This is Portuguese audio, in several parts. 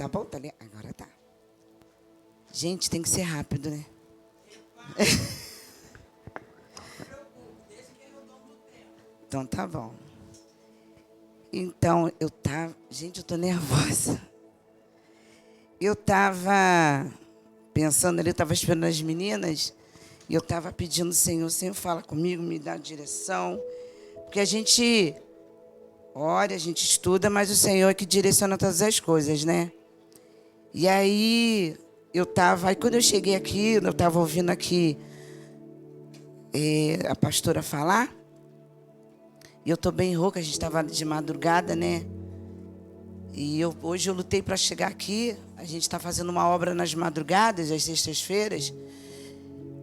Tá bom? Tá ali? Agora tá. Gente, tem que ser rápido, né? Então tá bom. Então, eu tava... Gente, eu tô nervosa. Eu tava pensando ali, eu tava esperando as meninas, e eu tava pedindo, Senhor, fala comigo, me dá direção. Porque a gente ora, a gente estuda, mas o Senhor é que direciona todas as coisas, né? E aí, aí quando eu cheguei aqui, eu tava ouvindo aqui a pastora falar, e eu tô bem rouca, a gente estava de madrugada, né? E hoje eu lutei para chegar aqui. A gente está fazendo uma obra nas madrugadas, às sextas-feiras.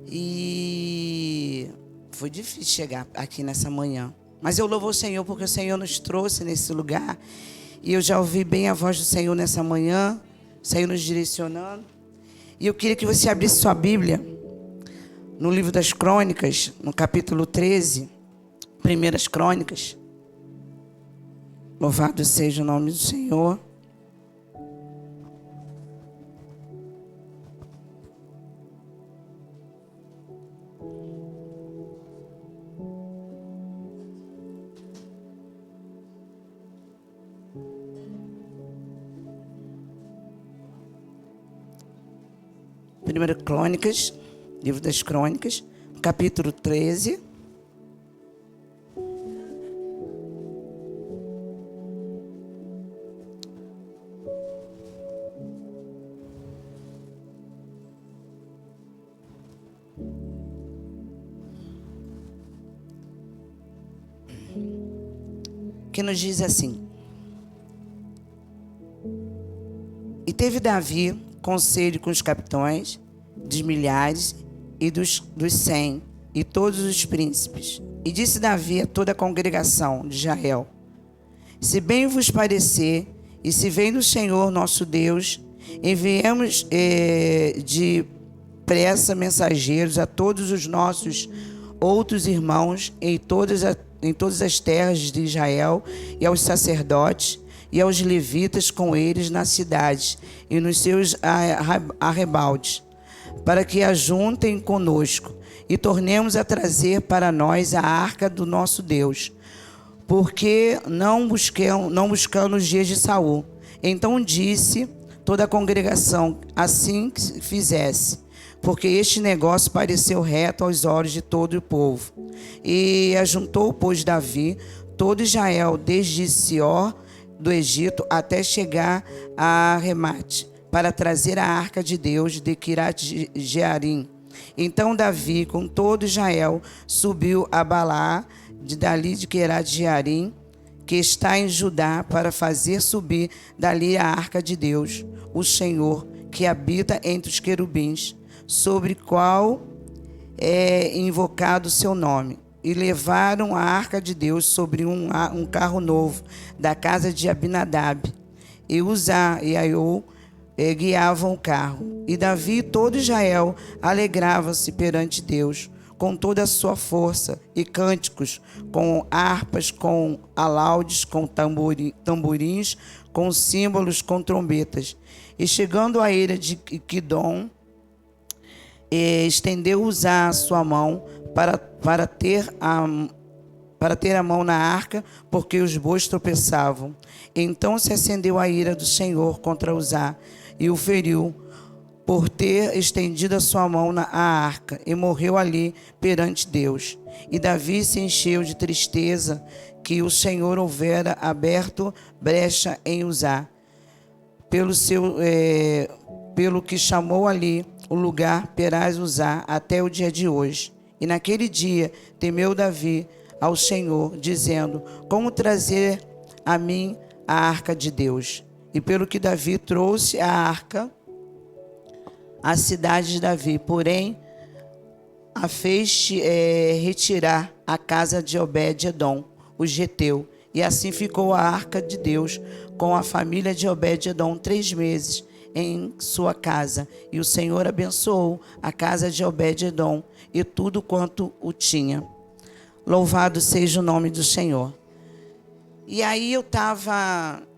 E foi difícil chegar aqui nessa manhã. Mas eu louvo o Senhor porque o Senhor nos trouxe nesse lugar. E eu já ouvi bem a voz do Senhor nessa manhã, o Senhor nos direcionando. E eu queria que você abrisse sua Bíblia no livro das Crônicas, no capítulo 13, Primeiras Crônicas. Louvado seja o nome do Senhor. Primeira Crônicas, livro das Crônicas, capítulo 13. Que nos diz assim: E teve Davi conselho com os capitães dos milhares e dos 100 e todos os príncipes. E disse Davi a toda a congregação de Israel: Se bem vos parecer, e se vem do Senhor nosso Deus, enviemos depressa mensageiros a todos os nossos outros irmãos em todas as terras de Israel, e aos sacerdotes e aos levitas com eles nas cidades e nos seus arrebaldes, para que ajuntem conosco e tornemos a trazer para nós a arca do nosso Deus, porque não buscamos nos dias de Saul. Então disse toda a congregação assim que fizesse, porque este negócio pareceu reto aos olhos de todo o povo. E ajuntou, pois, Davi todo Israel, desde Sior do Egito até chegar a Remate, para trazer a arca de Deus de Quiriat-Jearim. Então Davi, com todo Israel, subiu a Balá, dali de Quiriat-Jearim, que está em Judá, para fazer subir dali a arca de Deus, o Senhor, que habita entre os querubins, sobre qual é invocado o seu nome. E levaram a arca de Deus sobre um carro novo da casa de Abinadab. E Uzá e Aiô guiavam o carro. E Davi e todo Israel alegravam-se perante Deus com toda a sua força, e cânticos, com harpas, com alaudes, com tamborins, com símbolos, com trombetas. E chegando à eira de Quidom, estendeu Uzá a sua mão para ter a mão na arca, porque os bois tropeçavam. Então se acendeu a ira do Senhor contra Uzá e o feriu por ter estendido a sua mão à arca, e morreu ali perante Deus. E Davi se encheu de tristeza que o Senhor houvera aberto brecha em Uzá, pelo que chamou ali o lugar Perás Uzá até o dia de hoje. E naquele dia temeu Davi ao Senhor, dizendo: Como trazer a mim a arca de Deus? E pelo que Davi trouxe a arca à cidade de Davi, porém a fez retirar a casa de Obed-edom, o geteu. E assim ficou a arca de Deus com a família de Obed-edom 3 meses em sua casa. E o Senhor abençoou a casa de Obed-edom e tudo quanto o tinha. Louvado seja o nome do Senhor. E aí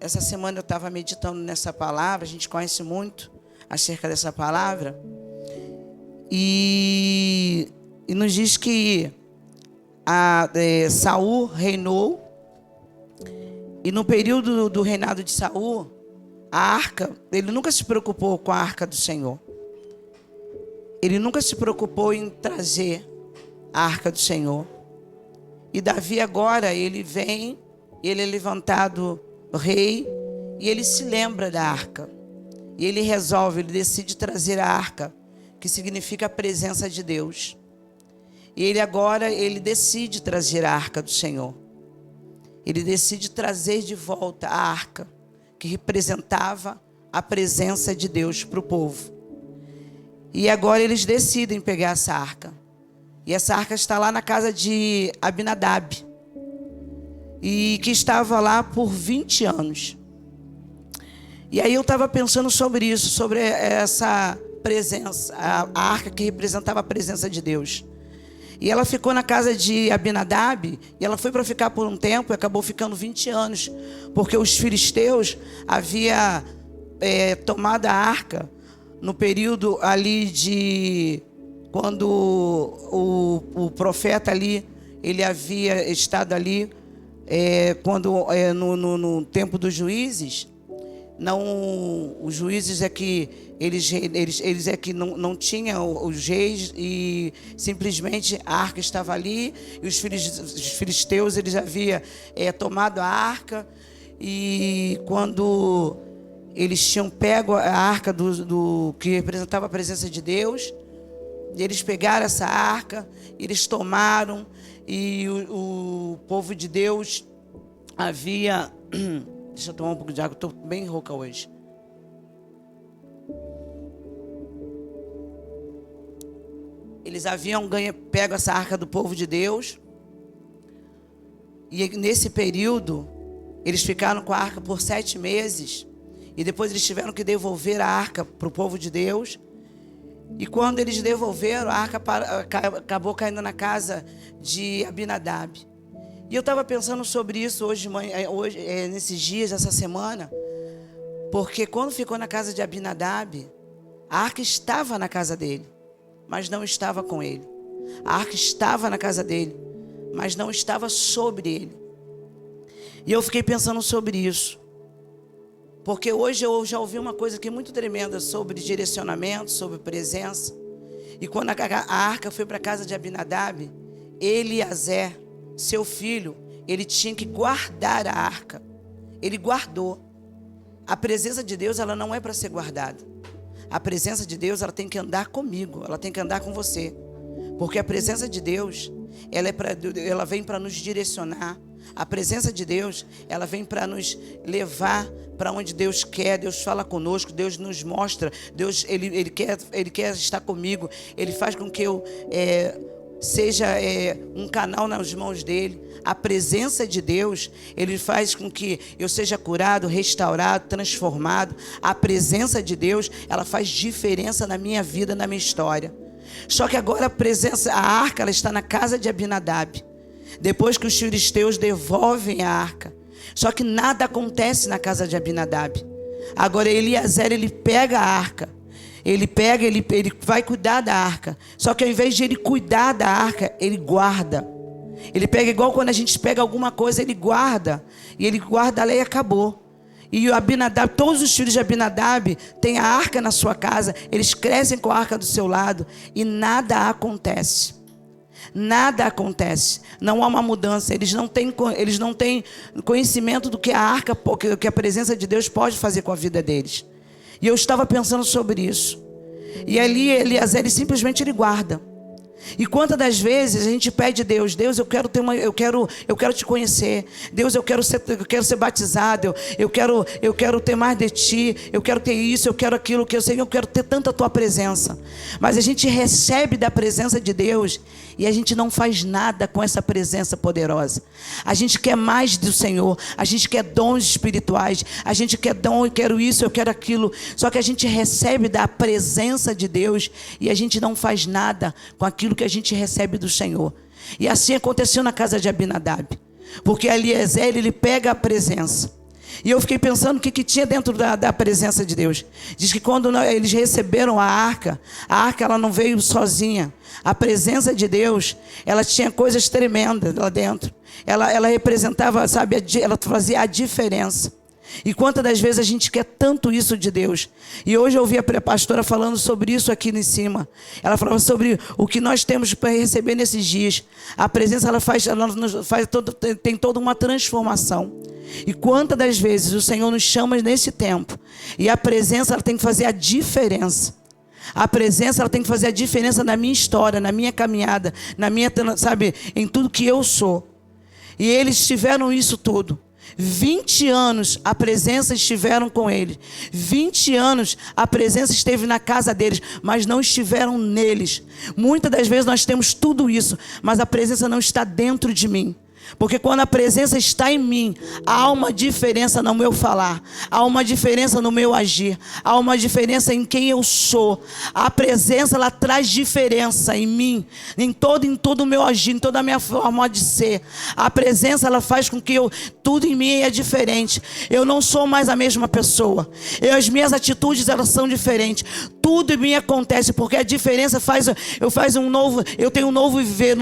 essa semana eu estava meditando nessa palavra, a gente conhece muito acerca dessa palavra, e nos diz que Saul reinou, e no período do reinado de Saul, a arca, ele nunca se preocupou com a arca do Senhor. Ele nunca se preocupou em trazer a arca do Senhor. E Davi agora, ele vem, ele é levantado rei, e ele se lembra da arca. E ele ele decide trazer a arca, que significa a presença de Deus. E ele decide trazer a arca do Senhor. Ele decide trazer de volta a arca, que representava a presença de Deus para o povo. E agora eles decidem pegar essa arca. E essa arca está lá na casa de Abinadab, e que estava lá por 20 anos. E aí eu estava pensando sobre isso, sobre essa presença, a arca que representava a presença de Deus. E ela ficou na casa de Abinadab, e ela foi para ficar por um tempo, e acabou ficando 20 anos, porque os filisteus haviam tomado a arca no período ali de... quando o profeta ali, ele havia estado ali, no tempo dos juízes. Não, os juízes é que eles é que não tinham os reis, e simplesmente a arca estava ali, e os filisteus eles haviam tomado a arca, e quando eles tinham pego a arca do que representava a presença de Deus, eles pegaram essa arca, eles tomaram, e o povo de Deus havia... Deixa eu tomar um pouco de água, estou bem rouca hoje. Eles haviam pego essa arca do povo de Deus, e nesse período, eles ficaram com a arca por 7 meses, e depois eles tiveram que devolver a arca para o povo de Deus. E quando eles devolveram, a arca acabou caindo na casa de Abinadab. E eu estava pensando sobre isso hoje, nesses dias, essa semana, porque quando ficou na casa de Abinadab, a arca estava na casa dele, mas não estava com ele. A arca estava na casa dele, mas não estava sobre ele. E eu fiquei pensando sobre isso, porque hoje eu já ouvi uma coisa aqui muito tremenda sobre direcionamento, sobre presença. E quando a arca foi para a casa de Abinadab, Eliazer, seu filho, ele tinha que guardar a arca. Ele guardou. A presença de Deus, ela não é para ser guardada. A presença de Deus, ela tem que andar comigo, ela tem que andar com você. Porque a presença de Deus, ela vem para nos direcionar. A presença de Deus, ela vem para nos levar para onde Deus quer. Deus fala conosco, Deus nos mostra. Deus, ele quer estar comigo. Ele faz com que eu seja um canal nas mãos dele. A presença de Deus, ele faz com que eu seja curado, restaurado, transformado. A presença de Deus, ela faz diferença na minha vida, na minha história. Só que agora a arca, ela está na casa de Abinadab, depois que os filisteus devolvem a arca. Só que nada acontece na casa de Abinadab. Agora Eliazer, ele pega a arca. Ele vai cuidar da arca. Só que ao invés de ele cuidar da arca, ele guarda. Ele pega igual quando a gente pega alguma coisa, ele guarda. E ele guarda lá e acabou. E o Abinadab, todos os filhos de Abinadab têm a arca na sua casa. Eles crescem com a arca do seu lado. E nada acontece. Nada acontece. Não há uma mudança. Eles não têm conhecimento do que a arca, que a presença de Deus pode fazer com a vida deles. E eu estava pensando sobre isso. E ali Eliazer, simplesmente ele guarda. E quantas das vezes a gente pede a Deus, eu quero te conhecer. Deus, eu quero ser batizado. Eu quero ter mais de ti. Eu quero ter isso, eu quero aquilo que eu sei. Eu quero ter tanta tua presença. Mas a gente recebe da presença de Deus e a gente não faz nada com essa presença poderosa. A gente quer mais do Senhor. A gente quer dons espirituais. A gente quer dom, eu quero isso, eu quero aquilo. Só que a gente recebe da presença de Deus e a gente não faz nada com aquilo que a gente recebe do Senhor. E assim aconteceu na casa de Abinadab. porque Eliezer, ele pega a presença. E eu fiquei pensando o que tinha dentro da presença de Deus. Diz que quando eles receberam a arca ela não veio sozinha. A presença de Deus, ela tinha coisas tremendas lá dentro. Ela representava, sabe, ela fazia a diferença. E quantas das vezes a gente quer tanto isso de Deus? E hoje eu ouvi a pastora falando sobre isso aqui em cima. Ela falava sobre o que nós temos para receber nesses dias. A presença, tem toda uma transformação. E quantas das vezes o Senhor nos chama nesse tempo, e a presença, ela tem que fazer a diferença. A presença, ela tem que fazer a diferença na minha história, na minha caminhada, sabe, em tudo que eu sou. E eles tiveram isso tudo. 20 anos a presença estiveram com eles. 20 anos a presença esteve na casa deles, mas não estiveram neles. Muitas das vezes nós temos tudo isso, mas a presença não está dentro de mim. Porque quando a presença está em mim, há uma diferença no meu falar, há uma diferença no meu agir, há uma diferença em quem eu sou. A presença, ela traz diferença em mim, em todo o meu agir, em toda a minha forma de ser. A presença, ela faz com que tudo em mim é diferente. Eu não sou mais a mesma pessoa. As minhas atitudes, elas são diferentes. Tudo em mim acontece, porque a diferença eu tenho um novo viver,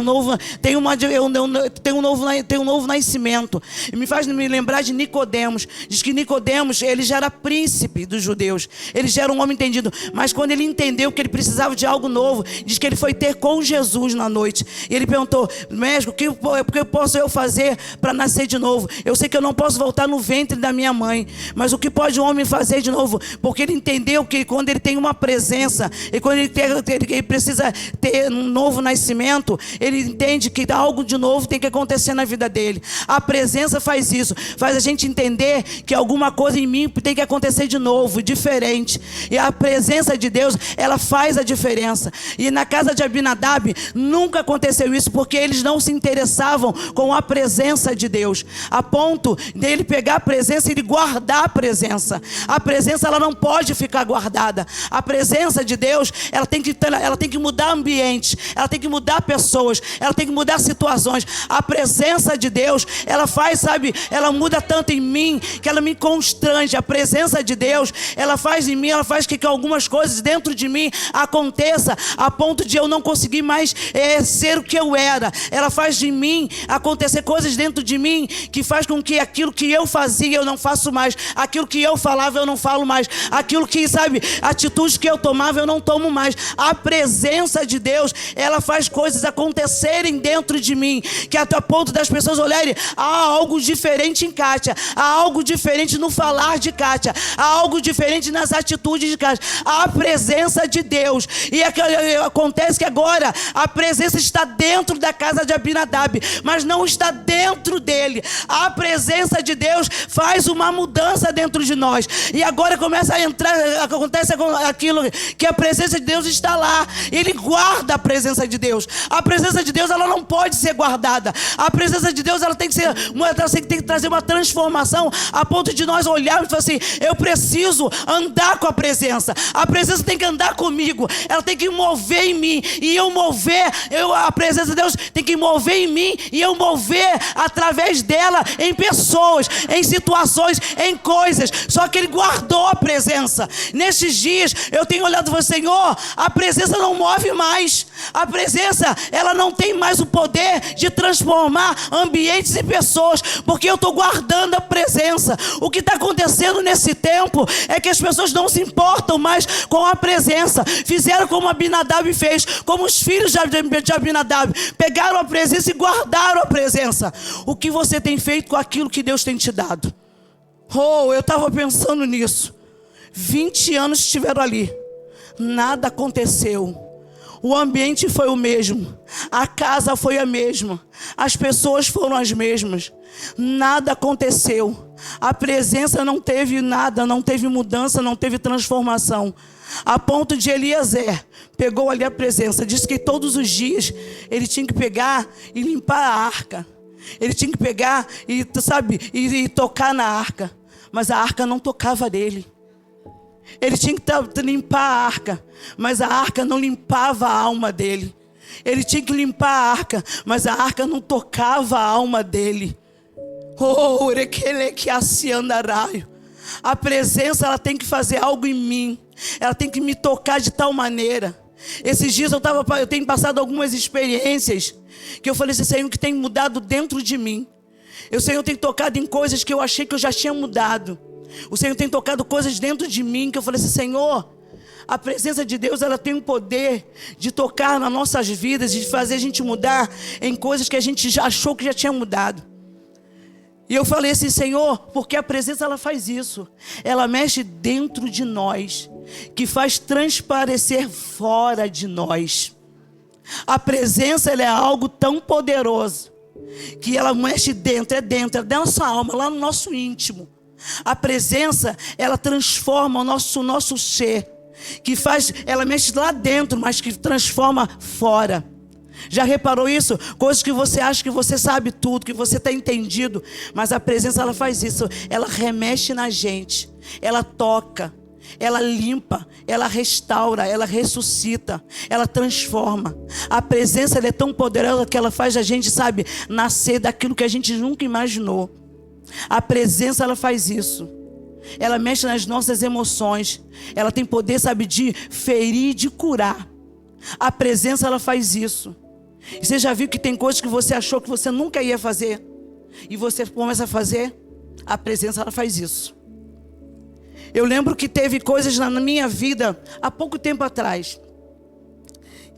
tenho um novo nascimento. E me faz me lembrar de Nicodemos. Diz que Nicodemos, ele já era príncipe dos judeus. Ele já era um homem entendido. Mas quando ele entendeu que ele precisava de algo novo, diz que ele foi ter com Jesus na noite. E ele perguntou: mestre, o que posso eu fazer para nascer de novo? Eu sei que eu não posso voltar no ventre da minha mãe, mas o que pode um homem fazer de novo? Porque ele entendeu que quando ele tem uma presença, e quando ele precisa ter um novo nascimento, ele entende que algo de novo tem que acontecer na vida dele. A presença faz isso, faz a gente entender que alguma coisa em mim tem que acontecer de novo, diferente. E a presença de Deus, ela faz a diferença. E na casa de Abinadab nunca aconteceu isso, porque eles não se interessavam com a presença de Deus, a ponto dele pegar a presença e ele guardar a presença. A presença, ela não pode ficar guardada. A presença de Deus, ela tem que mudar ambiente, ela tem que mudar pessoas, ela tem que mudar situações. A presença de Deus, ela faz, sabe, ela muda tanto em mim que ela me constrange. A presença de Deus, ela faz em mim, ela faz que algumas coisas dentro de mim aconteça a ponto de eu não conseguir mais ser o que eu era. Ela faz de mim acontecer coisas dentro de mim que faz com que aquilo que eu fazia eu não faço mais, aquilo que eu falava eu não falo mais, aquilo que, sabe, atitudes que eu tomava eu não tomo mais. A presença de Deus, ela faz coisas acontecerem dentro de mim, que até a ponto das pessoas olharem: há algo diferente em Kátia, há algo diferente no falar de Kátia, há algo diferente nas atitudes de Kátia. A presença de Deus. E acontece que agora a presença está dentro da casa de Abinadab, mas não está dentro dele. A presença de Deus faz uma mudança dentro de nós, e agora começa a entrar, acontece aquilo que a presença de Deus está lá. Ele guarda a presença de Deus. A presença de Deus, ela não pode ser guardada. A presença de Deus, ela tem que trazer uma transformação a ponto de nós olharmos e falar assim: eu preciso andar com a presença. A presença tem que andar comigo, ela tem que mover em mim, e a presença de Deus tem que mover em mim, e eu mover através dela em pessoas, em situações, em coisas. Só que ele guardou a presença. Nesses dias eu tenho olhado e falado: Senhor, a presença não move mais. A presença, ela não tem mais o poder de transformar ambientes e pessoas, porque eu estou guardando a presença. O que está acontecendo nesse tempo é que as pessoas não se importam mais com a presença. Fizeram como Abinadab fez, como os filhos de Abinadab, pegaram a presença e guardaram a presença. O que você tem feito com aquilo que Deus tem te dado? Eu estava pensando nisso. 20 anos estiveram ali, nada aconteceu. O ambiente foi o mesmo, a casa foi a mesma, as pessoas foram as mesmas, nada aconteceu. A presença não teve nada, não teve mudança, não teve transformação. A ponto de Eliezer pegou ali a presença, disse que todos os dias ele tinha que pegar e limpar a arca. Ele tinha que pegar e, e tocar na arca, mas a arca não tocava dele. Ele tinha que limpar a arca, mas a arca não limpava a alma dele. Ele tinha que limpar a arca, mas a arca não tocava a alma dele. Oh, a presença, ela tem que fazer algo em mim. Ela tem que me tocar de tal maneira. Esses dias eu tenho passado algumas experiências que eu falei assim, Senhor, que tem mudado dentro de mim. O Senhor tem tocado em coisas que eu achei que eu já tinha mudado. O Senhor tem tocado coisas dentro de mim que eu falei assim, Senhor, a presença de Deus, ela tem o poder de tocar nas nossas vidas, de fazer a gente mudar em coisas que a gente já achou que já tinha mudado. E eu falei assim, Senhor, porque a presença, ela faz isso. Ela mexe dentro de nós, que faz transparecer fora de nós. A presença, ela é algo tão poderoso, que ela mexe dentro, é da nossa alma, lá no nosso íntimo. A presença, ela transforma o nosso ser, que faz, ela mexe lá dentro, mas que transforma fora. Já reparou isso? Coisas que você acha que você sabe tudo, que você está entendido, mas a presença, ela faz isso. Ela remexe na gente, ela toca, ela limpa, ela restaura, ela ressuscita, ela transforma. A presença, ela é tão poderosa que ela faz a gente, sabe, nascer daquilo que a gente nunca imaginou. A presença, ela faz isso. Ela mexe nas nossas emoções. Ela tem poder, sabe, de ferir, de curar. A presença, ela faz isso. E você já viu que tem coisas que você achou que você nunca ia fazer, e você começa a fazer? A presença, ela faz isso. Eu lembro que teve coisas na minha vida, há pouco tempo atrás,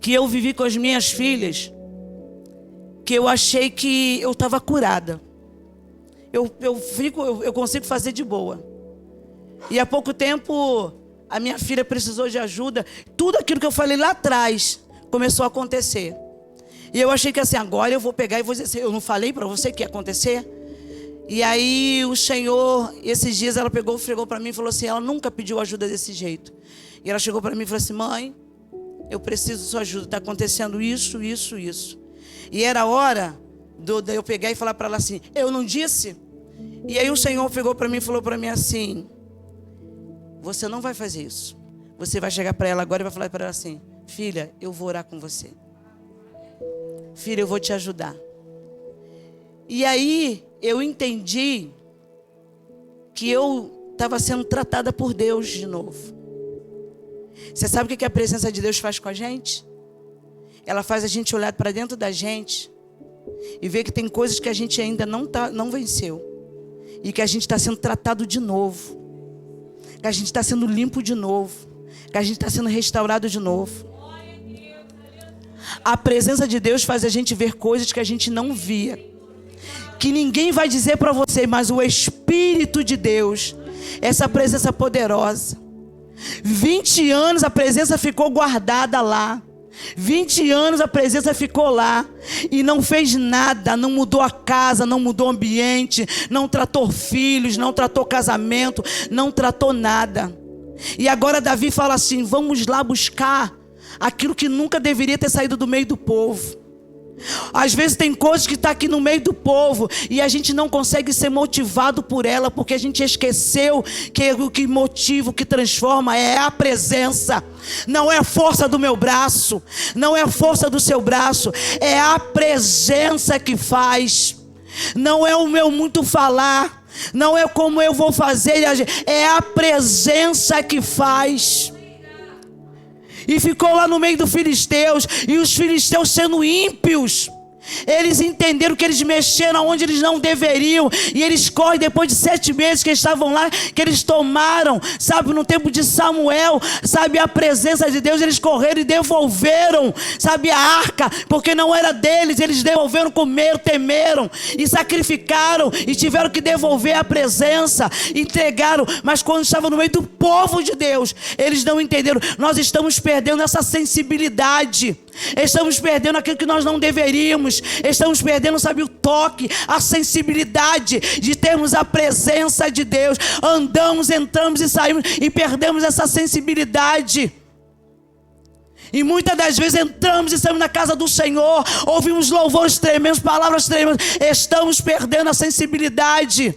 que eu vivi com as minhas filhas, que eu achei que eu estava curada. Eu consigo fazer de boa. E há pouco tempo, a minha filha precisou de ajuda. Tudo aquilo que eu falei lá atrás começou a acontecer. E eu achei que assim, agora eu vou pegar e vou dizer assim, eu não falei para você que ia acontecer? E aí o Senhor, esses dias ela chegou para mim e falou assim, ela nunca pediu ajuda desse jeito. E ela chegou para mim e falou assim, mãe, eu preciso de sua ajuda, está acontecendo isso. E era hora de eu pegar e falar para ela assim, eu não disse? E aí o Senhor pegou para mim e falou para mim assim, você não vai fazer isso. Você vai chegar para ela agora e vai falar para ela assim, filha, eu vou orar com você. Filha, eu vou te ajudar. E aí eu entendi que eu estava sendo tratada por Deus de novo. Você sabe o que a presença de Deus faz com a gente? Ela faz a gente olhar para dentro da gente e ver que tem coisas que a gente ainda não venceu. E que a gente está sendo tratado de novo. Que a gente está sendo limpo de novo. Que a gente está sendo restaurado de novo. A presença de Deus faz a gente ver coisas que a gente não via. Que ninguém vai dizer para você, mas o Espírito de Deus, essa presença poderosa. 20 anos a presença ficou guardada lá. 20 anos a presença ficou lá e não fez nada, não mudou a casa, não mudou o ambiente, não tratou filhos, não tratou casamento, não tratou nada. E agora Davi fala assim, vamos lá buscar aquilo que nunca deveria ter saído do meio do povo. Às vezes tem coisas que estão aqui no meio do povo e a gente não consegue ser motivado por ela, porque a gente esqueceu que o que motiva, o que transforma é a presença. Não é a força do meu braço, não é a força do seu braço, é a presença que faz. Não é o meu muito falar, não é como eu vou fazer, é a presença que faz. E ficou lá no meio dos filisteus, e os filisteus sendo ímpios, eles entenderam que eles mexeram onde eles não deveriam, e eles correm depois de 7 meses que eles estavam lá, que eles tomaram, sabe, no tempo de Samuel, sabe, a presença de Deus, eles correram e devolveram, sabe, a arca, porque não era deles, eles devolveram, comeram, temeram, e sacrificaram, e tiveram que devolver a presença, entregaram, mas quando estavam no meio do povo de Deus, eles não entenderam. Nós estamos perdendo essa sensibilidade, estamos perdendo aquilo que nós não deveríamos, estamos perdendo, sabe, o toque, a sensibilidade de termos a presença de Deus. Andamos, entramos e saímos e perdemos essa sensibilidade. E muitas das vezes entramos e estamos na casa do Senhor, ouvimos louvores tremendos, palavras tremendas, estamos perdendo a sensibilidade.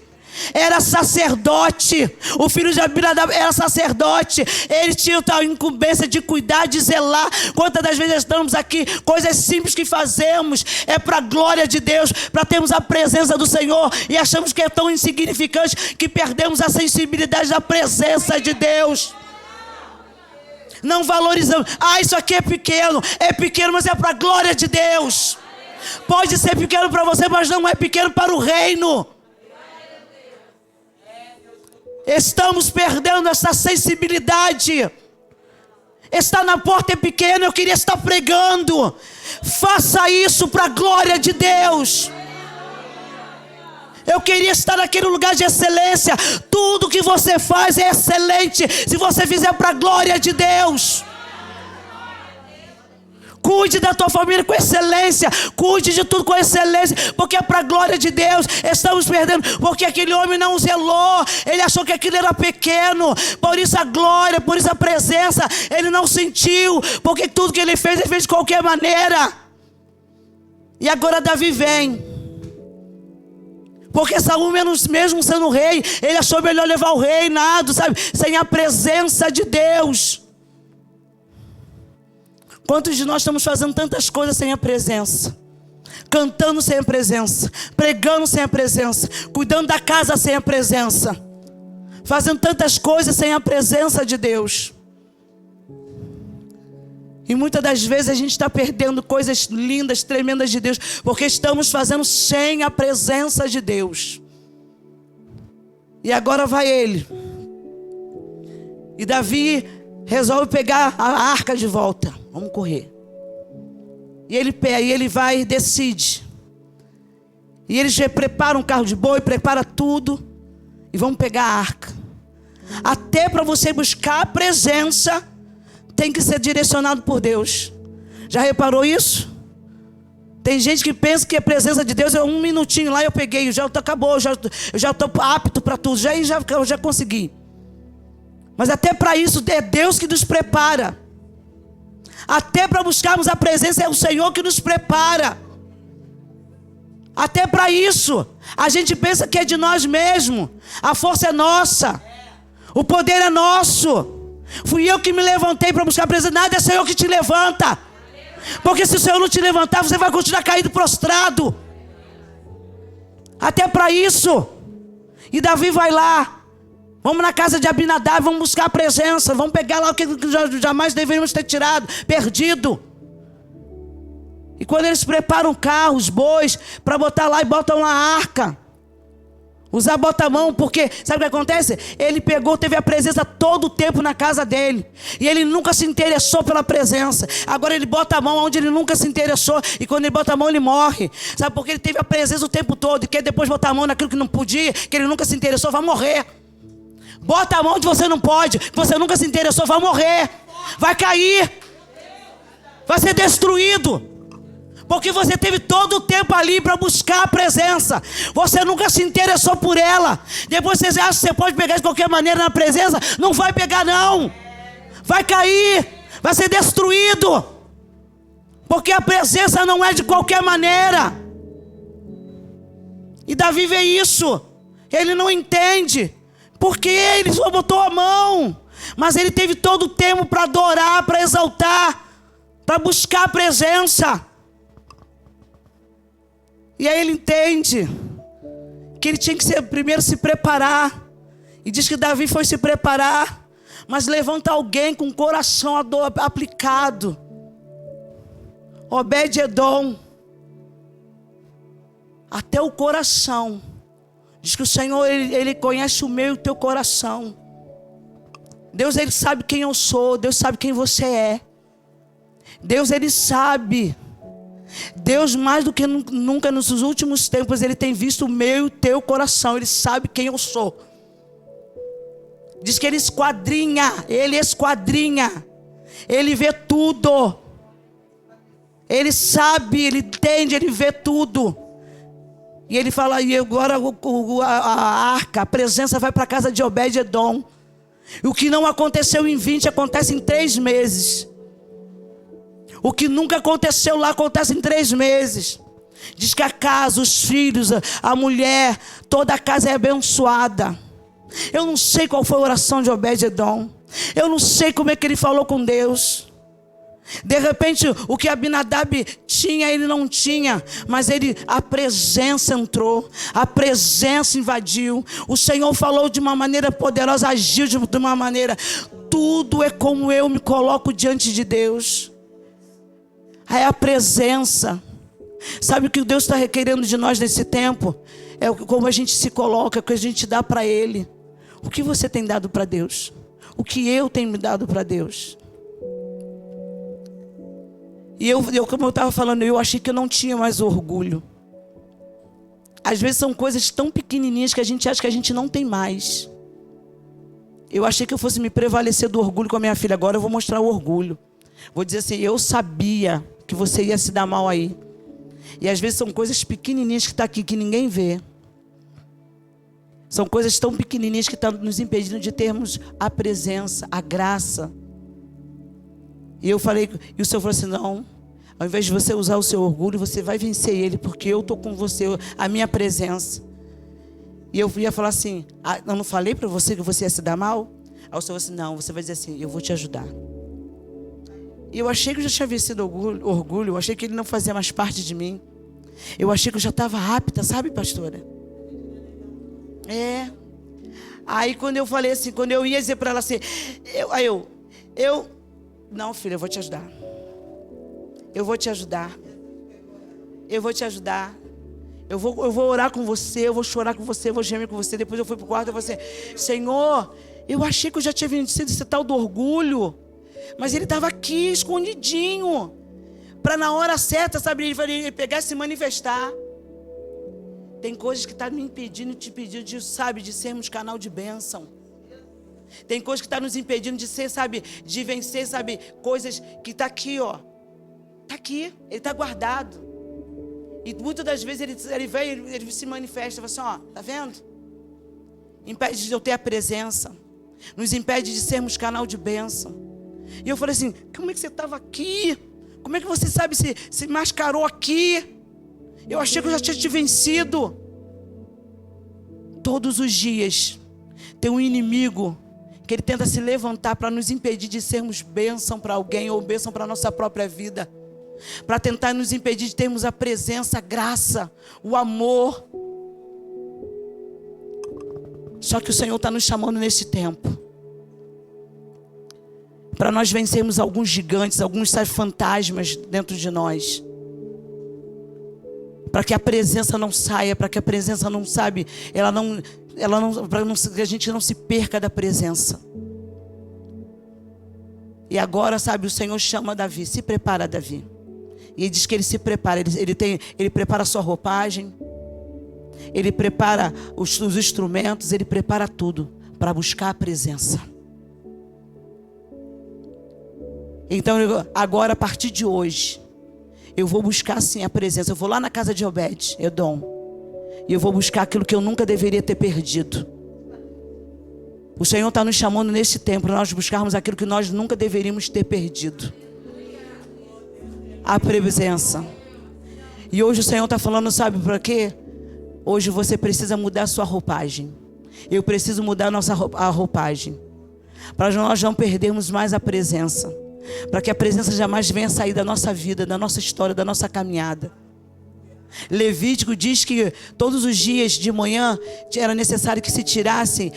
era sacerdote. O filho de Abinadab era sacerdote. Ele tinha a incumbência de cuidar, de zelar. Quantas das vezes estamos aqui, coisas simples que fazemos é para a glória de Deus, para termos a presença do Senhor, e achamos que é tão insignificante que perdemos a sensibilidade da presença de Deus. Não valorizamos. Isso aqui é pequeno, mas é para a glória de Deus. Pode ser pequeno para você, mas não é pequeno para o reino. Estamos perdendo essa sensibilidade. Estar na porta é pequeno, eu queria estar pregando. Faça isso para a glória de Deus. Eu queria estar naquele lugar de excelência. Tudo que você faz é excelente se você fizer para a glória de Deus. Cuide da tua família com excelência. Cuide de tudo com excelência, porque é para a glória de Deus. Estamos perdendo, porque aquele homem não zelou. Ele achou que aquilo era pequeno. Por isso a glória, por isso a presença, ele não sentiu. Porque tudo que ele fez de qualquer maneira. E agora Davi vem. Porque Saul, mesmo sendo rei, ele achou melhor levar o reinado, sabe? Sem a presença de Deus. Quantos de nós estamos fazendo tantas coisas sem a presença? Cantando sem a presença, pregando sem a presença, cuidando da casa sem a presença, fazendo tantas coisas sem a presença de Deus. E muitas das vezes a gente está perdendo coisas lindas, tremendas de Deus, porque estamos fazendo sem a presença de Deus. E agora vai ele. E Davi resolve pegar a arca de volta. Vamos correr. E ele vai e decide. E eles já preparam um carro de boi, prepara tudo. E vamos pegar a arca. Até para você buscar a presença, tem que ser direcionado por Deus. Já reparou isso? Tem gente que pensa que a presença de Deus é 1 minutinho lá, eu peguei, acabou, eu já estou apto para tudo, já consegui. Mas até para isso é Deus que nos prepara. Até para buscarmos a presença é o Senhor que nos prepara. Até para isso a gente pensa que é de nós mesmos. A força é nossa, o poder é nosso. Fui eu que me levantei para buscar a presença. Nada é o Senhor que te levanta. Porque se o Senhor não te levantar, você vai continuar caído prostrado. Até para isso. E Davi vai lá. Vamos na casa de Abinadab, vamos buscar a presença. Vamos pegar lá o que jamais deveríamos ter tirado, perdido. E quando eles preparam carros, bois, para botar lá e botam lá a arca. Usar bota-mão, porque sabe o que acontece? Ele teve a presença todo o tempo na casa dele. E ele nunca se interessou pela presença. Agora ele bota a mão onde ele nunca se interessou. E quando ele bota a mão, ele morre. Sabe, porque ele teve a presença o tempo todo. E quer depois botar a mão naquilo que não podia, que ele nunca se interessou, vai morrer. Bota a mão onde você não pode, que você nunca se interessou, vai morrer. Vai cair. Vai ser destruído. Porque você teve todo o tempo ali para buscar a presença. Você nunca se interessou por ela. Depois você acha que você pode pegar de qualquer maneira na presença. Não vai pegar não. Vai cair. Vai ser destruído. Porque a presença não é de qualquer maneira. E Davi vê isso. Ele não entende. Porque ele só botou a mão. Mas ele teve todo o tempo para adorar, para exaltar, para buscar a presença. E aí ele entende que ele tinha que primeiro se preparar. E diz que Davi foi se preparar, mas levanta alguém com o coração aplicado. Obed-edom. Até o coração. Diz que o Senhor, ele conhece o meu e o teu coração. Deus, ele sabe quem eu sou. Deus sabe quem você é. Deus, ele sabe. Deus, mais do que nunca nos últimos tempos, ele tem visto o meu e o teu coração. Ele sabe quem eu sou. Diz que ele esquadrinha. Ele vê tudo. Ele sabe, ele entende, ele vê tudo. E ele fala, e agora a arca, a presença vai para a casa de Obed-edom. E o que não aconteceu em 20, acontece em 3 meses. O que nunca aconteceu lá, acontece em 3 meses. Diz que a casa, os filhos, a mulher, toda a casa é abençoada. Eu não sei qual foi a oração de Obed-edom. Eu não sei como é que ele falou com Deus. De repente, o que Abinadab tinha, ele não tinha. Mas a presença entrou. A presença invadiu. O Senhor falou de uma maneira poderosa, agiu de uma maneira. Tudo é como eu me coloco diante de Deus. É a presença. Sabe o que Deus está requerendo de nós nesse tempo? É como a gente se coloca, o que a gente dá para Ele. O que você tem dado para Deus? O que eu tenho me dado para Deus? E como eu estava falando, eu achei que eu não tinha mais orgulho. Às vezes são coisas tão pequenininhas que a gente acha que a gente não tem mais. Eu achei que eu fosse me prevalecer do orgulho com a minha filha. Agora eu vou mostrar o orgulho. Vou dizer assim, eu sabia que você ia se dar mal aí. E às vezes são coisas pequenininhas que estão aqui, que ninguém vê. São coisas tão pequenininhas que estão nos impedindo de termos a presença, a graça. E eu falei, e o Senhor falou assim, não, ao invés de você usar o seu orgulho, você vai vencer ele, porque eu estou com você, a minha presença. E eu ia falar assim, eu não falei para você que você ia se dar mal? Aí o Senhor falou assim, não, você vai dizer assim, eu vou te ajudar. E eu achei que eu já tinha vencido orgulho, eu achei que ele não fazia mais parte de mim. Eu achei que eu já estava apta, sabe, pastora? Aí quando eu falei assim, quando eu ia dizer para ela assim, não, filha, eu vou te ajudar. Eu vou te ajudar. Eu vou te ajudar. Eu vou orar com você, eu vou chorar com você, eu vou gemer com você. Depois eu fui para o quarto e eu falei assim, Senhor, eu achei que eu já tinha vencido esse tal do orgulho. Mas ele estava aqui, escondidinho. Para na hora certa, sabe, ele pegar e se manifestar. Tem coisas que estão me impedindo, te pedindo de sermos canal de bênção. Tem coisas que estão nos impedindo de ser, sabe, de vencer, sabe, coisas que está aqui, ó. Está aqui, ele está guardado. E muitas das vezes ele vem, ele se manifesta, fala assim, ó, tá vendo? Impede de eu ter a presença. Nos impede de sermos canal de bênção. E eu falei assim, como é que você estava aqui? Como é que você, sabe, se mascarou aqui? Eu achei que eu já tinha te vencido. Todos os dias tem um inimigo que ele tenta se levantar para nos impedir de sermos bênção para alguém ou bênção para a nossa própria vida. Para tentar nos impedir de termos a presença, a graça, o amor. Só que o Senhor está nos chamando nesse tempo para nós vencermos alguns gigantes, alguns, sabe, fantasmas dentro de nós. Para que a presença não saia, para que a presença não, sabe, para que a gente não se perca da presença. E agora, sabe, o Senhor chama Davi, se prepara, Davi. E ele diz que ele se prepara, ele prepara a sua roupagem, ele prepara os instrumentos, ele prepara tudo para buscar a presença. Então, agora, a partir de hoje, eu vou buscar sim a presença. Eu vou lá na casa de Obed-edom e eu vou buscar aquilo que eu nunca deveria ter perdido. O Senhor está nos chamando nesse tempo para nós buscarmos aquilo que nós nunca deveríamos ter perdido. A presença. E hoje o Senhor está falando, sabe para quê? Hoje você precisa mudar a sua roupagem. Eu preciso mudar a roupagem. Para nós não perdermos mais a presença. Para que a presença jamais venha sair da nossa vida, da nossa história, da nossa caminhada. Levítico diz que todos os dias de manhã era necessário que se tirassem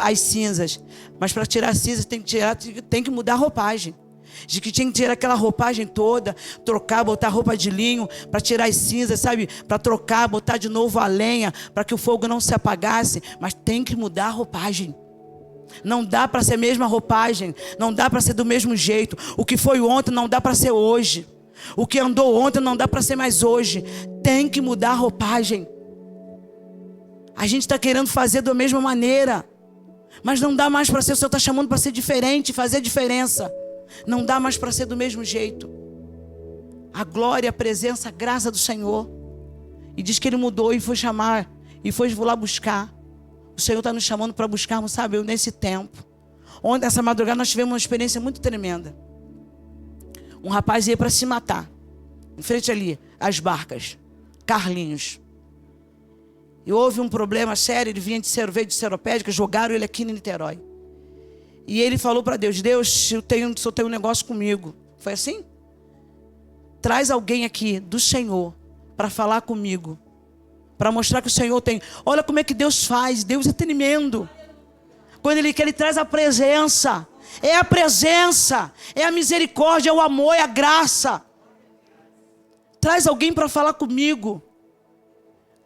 as cinzas. Mas para tirar as cinzas tem que mudar a roupagem. De que tinha que tirar aquela roupagem toda, trocar, botar roupa de linho, para tirar as cinzas, sabe? Para trocar, botar de novo a lenha, para que o fogo não se apagasse. Mas tem que mudar a roupagem. Não dá para ser a mesma roupagem, não dá para ser do mesmo jeito. O que foi ontem não dá para ser hoje. O que andou ontem não dá para ser mais hoje. Tem que mudar a roupagem. A gente está querendo fazer da mesma maneira, mas não dá mais para ser. O Senhor está chamando para ser diferente, fazer diferença. Não dá mais para ser do mesmo jeito. A glória, a presença, a graça do Senhor. E diz que Ele mudou e foi chamar, e foi lá buscar. O Senhor está nos chamando para buscarmos, sabe, nesse tempo. Ontem, essa madrugada, nós tivemos uma experiência muito tremenda. Um rapaz ia para se matar, em frente ali, às barcas. Carlinhos. E houve um problema sério, ele veio de Seropédica, jogaram ele aqui em Niterói. E ele falou para Deus, Deus, eu tenho um negócio comigo. Foi assim? Traz alguém aqui do Senhor para falar comigo, para mostrar que o Senhor tem. Olha como é que Deus faz, Deus é tremendo. Quando Ele quer, Ele traz a presença. É a presença, é a misericórdia, é o amor, é a graça. Traz alguém para falar comigo.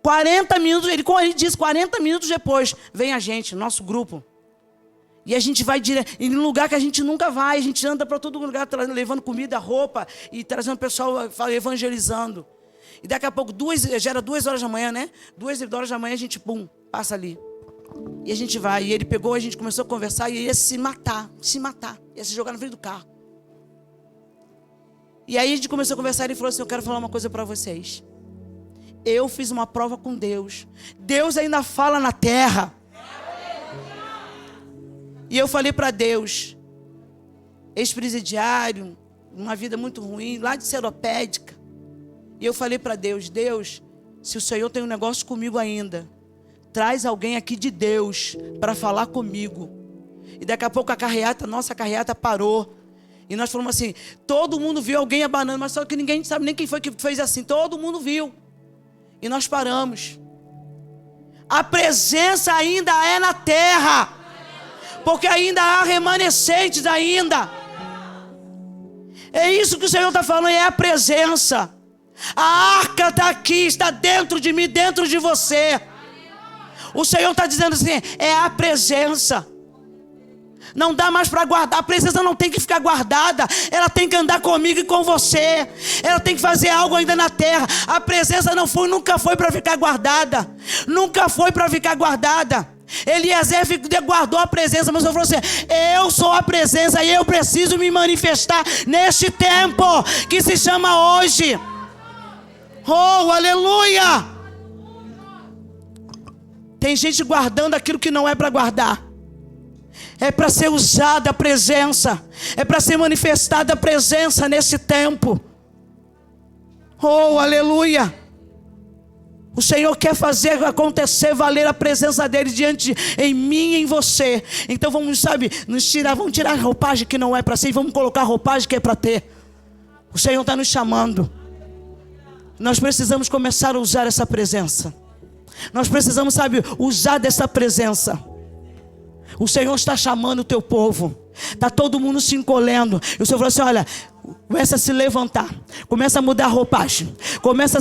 40 minutos, ele diz 40 minutos depois, vem a gente, nosso grupo. E a gente vai direto, em um lugar que a gente nunca vai, a gente anda para todo lugar, levando comida, roupa, e trazendo o pessoal, evangelizando. E daqui a pouco, já era 2 horas da manhã, né? 2 horas da manhã a gente, passa ali. E a gente vai, e ele pegou, a gente começou a conversar, e ele ia se matar, ia se jogar na frente do carro. E aí a gente começou a conversar, e ele falou assim, eu quero falar uma coisa para vocês. Eu fiz uma prova com Deus. Deus ainda fala na terra. E eu falei para Deus, ex-presidiário, uma vida muito ruim, lá de Seropédica. E eu falei para Deus, Deus, se o Senhor tem um negócio comigo ainda, traz alguém aqui de Deus para falar comigo. E daqui a pouco nossa carreata parou. E nós falamos assim, todo mundo viu alguém abanando, mas só que ninguém sabe nem quem foi que fez assim. Todo mundo viu. E nós paramos. A presença ainda é na terra. Porque ainda há remanescentes ainda. É isso que o Senhor está falando, é a presença. A arca está aqui, está dentro de mim, dentro de você. O Senhor está dizendo assim, é a presença. Não dá mais para guardar. A presença não tem que ficar guardada. Ela tem que andar comigo e com você. Ela tem que fazer algo ainda na terra. A presença nunca foi para ficar guardada. Nunca foi para ficar guardada. Eliezer guardou a presença, mas eu falou assim, eu sou a presença e eu preciso me manifestar neste tempo que se chama hoje. Oh, aleluia! Tem gente guardando aquilo que não é para guardar. É para ser usada a presença. É para ser manifestada a presença nesse tempo. Oh, aleluia. O Senhor quer fazer acontecer, valer a presença dEle em mim e em você. Então vamos tirar a roupagem que não é para ser e vamos colocar a roupagem que é para ter. O Senhor está nos chamando. Nós precisamos começar a usar essa presença. Nós precisamos, usar dessa presença. O Senhor está chamando o teu povo. Está todo mundo se encolhendo. E o Senhor falou assim, olha, começa a se levantar. Começa a mudar a roupagem. Começa,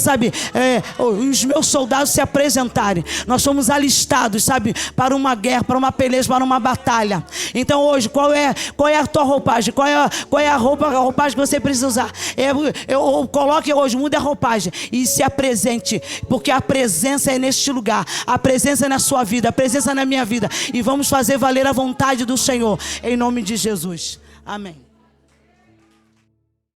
os meus soldados se apresentarem. Nós somos alistados, para uma guerra, para uma peleja, para uma batalha. Então hoje, qual é a tua roupagem? Qual é a roupagem que você precisa usar? Coloque hoje, mude a roupagem e se apresente. Porque a presença é neste lugar. A presença é na sua vida. A presença é na minha vida. E vamos fazer valer a vontade do Senhor. Em nome de Jesus. Amém.